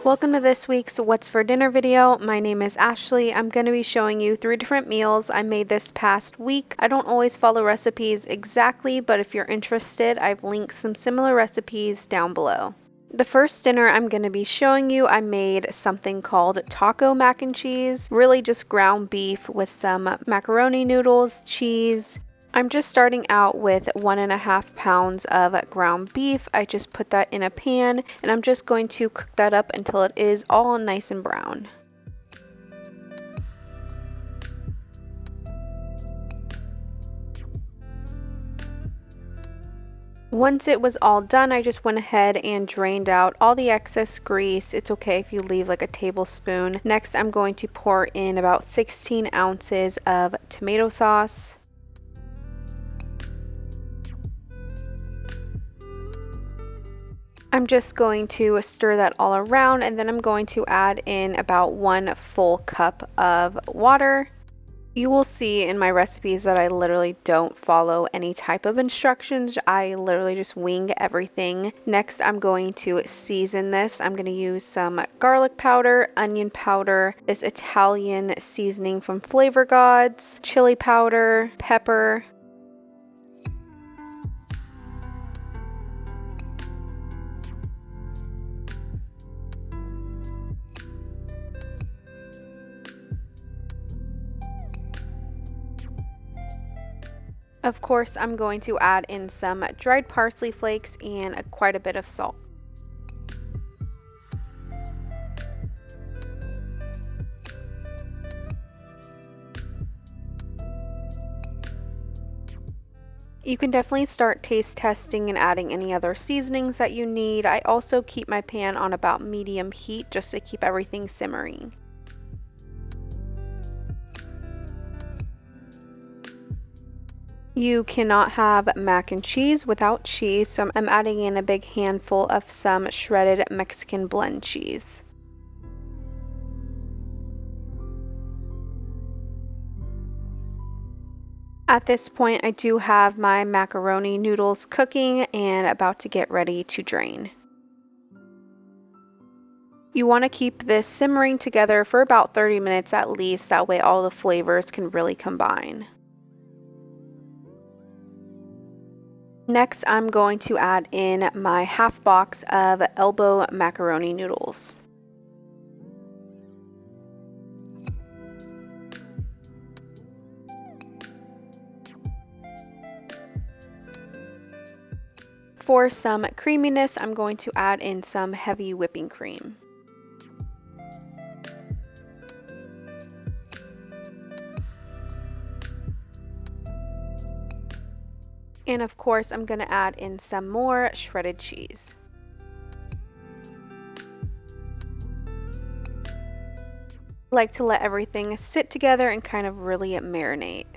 Welcome to this week's What's for Dinner video. My name is Ashley. I'm going to be showing you 3 different meals I made this past week. I don't always follow recipes exactly, but if you're interested, I've linked some similar recipes down below. The first dinner I'm going to be showing you, I made something called taco mac and cheese. Really just ground beef with some macaroni noodles, cheese. I'm just starting out with 1.5 pounds of ground beef. I just put that in a pan and I'm just going to cook that up until it is all nice and brown. Once it was all done, I just went ahead and drained out all the excess grease. It's okay if you leave like a tablespoon. Next, I'm going to pour in about 16 ounces of tomato sauce. I'm just going to stir that all around, and then I'm going to add in about 1 full cup of water. You will see in my recipes that I literally don't follow any type of instructions. I literally just wing everything. Next, I'm going to season this. I'm going to use some garlic powder, onion powder, this Italian seasoning from Flavor Gods, chili powder, pepper. Of course, I'm going to add in some dried parsley flakes and quite a bit of salt. You can definitely start taste testing and adding any other seasonings that you need. I also keep my pan on about medium heat just to keep everything simmering. You cannot have mac and cheese without cheese, so I'm adding in a big handful of some shredded Mexican blend cheese. At this point, I do have my macaroni noodles cooking and about to get ready to drain. You want to keep this simmering together for about 30 minutes at least, that way all the flavors can really combine. Next, I'm going to add in my half box of elbow macaroni noodles. For some creaminess, I'm going to add in some heavy whipping cream. And of course, I'm going to add in some more shredded cheese. I like to let everything sit together and kind of really marinate.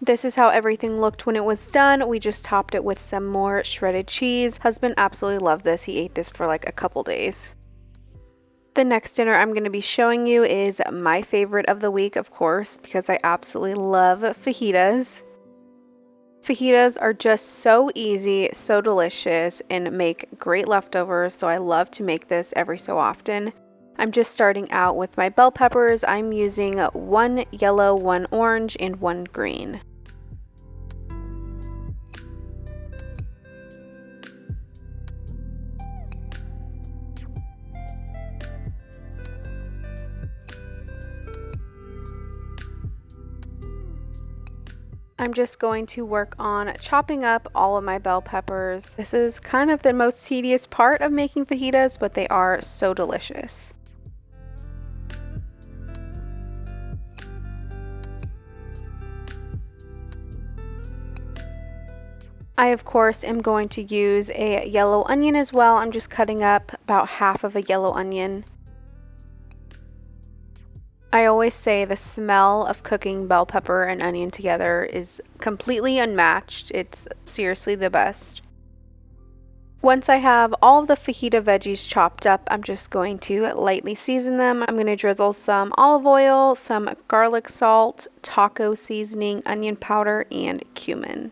This is how everything looked when it was done. We just topped it with some more shredded cheese. Husband absolutely loved this. He ate this for like a couple days. The next dinner I'm going to be showing you is my favorite of the week, of course, because I absolutely love fajitas. Fajitas are just so easy, so delicious, and make great leftovers, so I love to make this every so often. I'm just starting out with my bell peppers. I'm using 1 yellow, 1 orange, and 1 green. I'm just going to work on chopping up all of my bell peppers. This is kind of the most tedious part of making fajitas, but they are so delicious. I of course am going to use a yellow onion as well. I'm just cutting up about half of a yellow onion. I always say the smell of cooking bell pepper and onion together is completely unmatched. It's seriously the best. Once I have all of the fajita veggies chopped up, I'm just going to lightly season them. I'm going to drizzle some olive oil, some garlic salt, taco seasoning, onion powder, and cumin.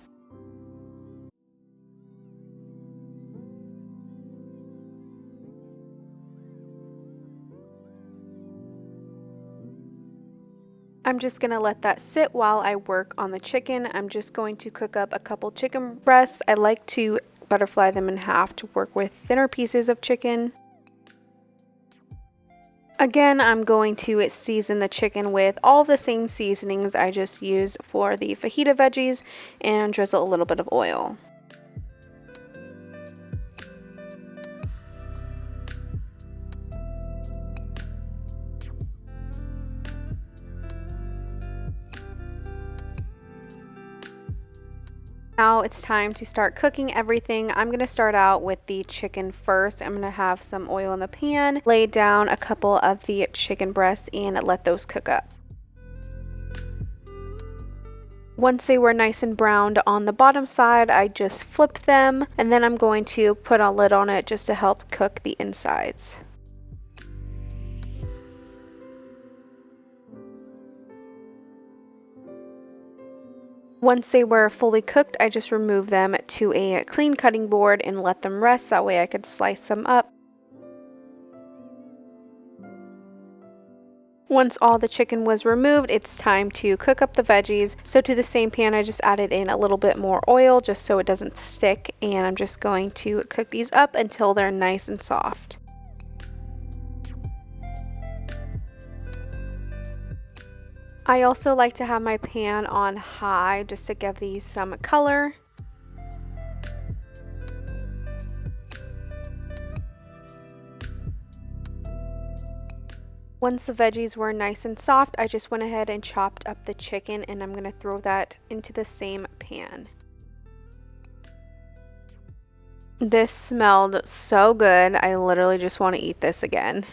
I'm just going to let that sit while I work on the chicken. I'm just going to cook up a couple chicken breasts. I like to butterfly them in half to work with thinner pieces of chicken. Again, I'm going to season the chicken with all the same seasonings I just used for the fajita veggies and drizzle a little bit of oil. Now it's time to start cooking everything. I'm going to start out with the chicken first. I'm going to have some oil in the pan, lay down a couple of the chicken breasts and let those cook up. Once they were nice and browned on the bottom side, I just flipped them, and then I'm going to put a lid on it just to help cook the insides. Once they were fully cooked, I just removed them to a clean cutting board and let them rest. That way I could slice them up. Once all the chicken was removed, it's time to cook up the veggies. So to the same pan, I just added in a little bit more oil just so it doesn't stick. And I'm just going to cook these up until they're nice and soft. I also like to have my pan on high just to give these some color. Once the veggies were nice and soft, I just went ahead and chopped up the chicken, and I'm going to throw that into the same pan. This smelled so good. I literally just want to eat this again.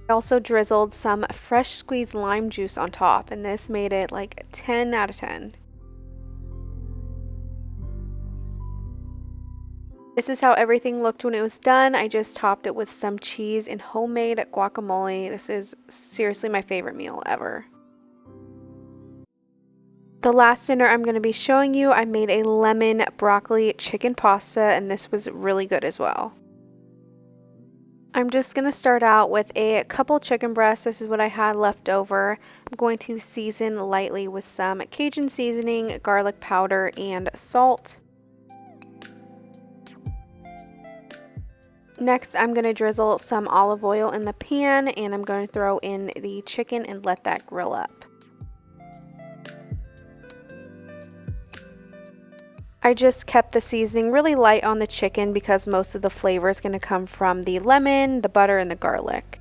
I also drizzled some fresh squeezed lime juice on top, and this made it like 10 out of 10. This is how everything looked when it was done. I just topped it with some cheese and homemade guacamole. This is seriously my favorite meal ever. The last dinner I'm going to be showing you, I made a lemon broccoli chicken pasta, and this was really good as well. I'm just going to start out with a couple chicken breasts. This is what I had left over. I'm going to season lightly with some Cajun seasoning, garlic powder, and salt. Next, I'm going to drizzle some olive oil in the pan, and I'm going to throw in the chicken and let that grill up. I just kept the seasoning really light on the chicken because most of the flavor is going to come from the lemon, the butter, and the garlic.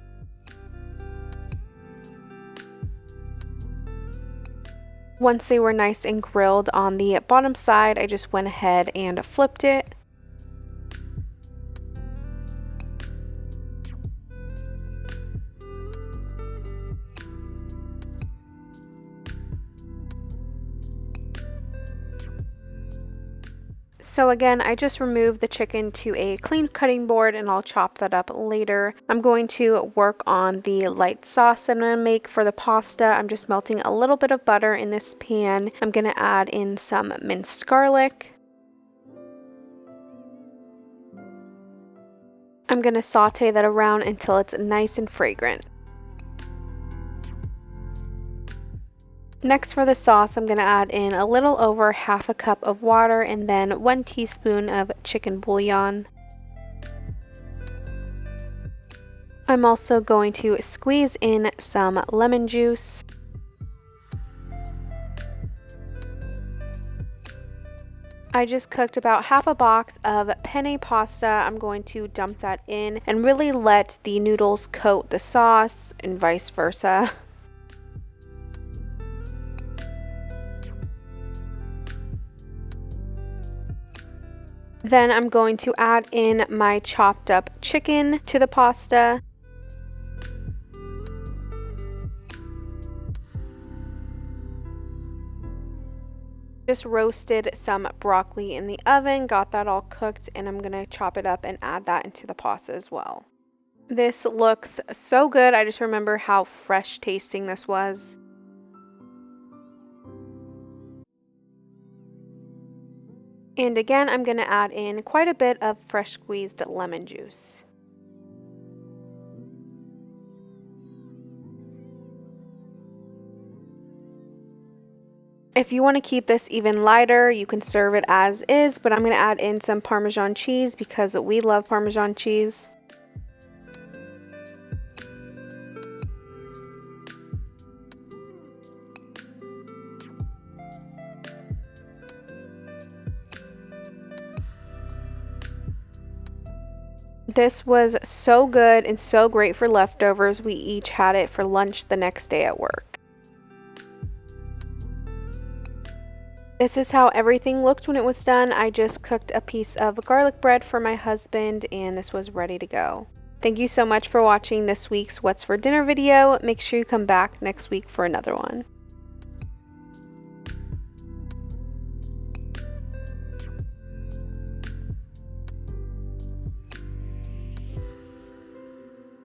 Once they were nice and grilled on the bottom side, I just went ahead and flipped it. So again, I just removed the chicken to a clean cutting board, and I'll chop that up later. I'm going to work on the light sauce that I'm going to make for the pasta. I'm just melting a little bit of butter in this pan. I'm going to add in some minced garlic. I'm going to saute that around until it's nice and fragrant. Next, for the sauce, I'm going to add in a little over half a cup of water and then 1 teaspoon of chicken bouillon. I'm also going to squeeze in some lemon juice. I just cooked about half a box of penne pasta. I'm going to dump that in and really let the noodles coat the sauce and vice versa. Then I'm going to add in my chopped up chicken to the pasta. Just roasted some broccoli in the oven, got that all cooked, and I'm going to chop it up and add that into the pasta as well. This looks so good. I just remember how fresh tasting this was. And again, I'm going to add in quite a bit of fresh squeezed lemon juice. If you want to keep this even lighter, you can serve it as is, but I'm going to add in some Parmesan cheese because we love Parmesan cheese. This was so good and so great for leftovers. We each had it for lunch the next day at work. This is how everything looked when it was done. I just cooked a piece of garlic bread for my husband and this was ready to go. Thank you so much for watching this week's What's for Dinner video. Make sure you come back next week for another one.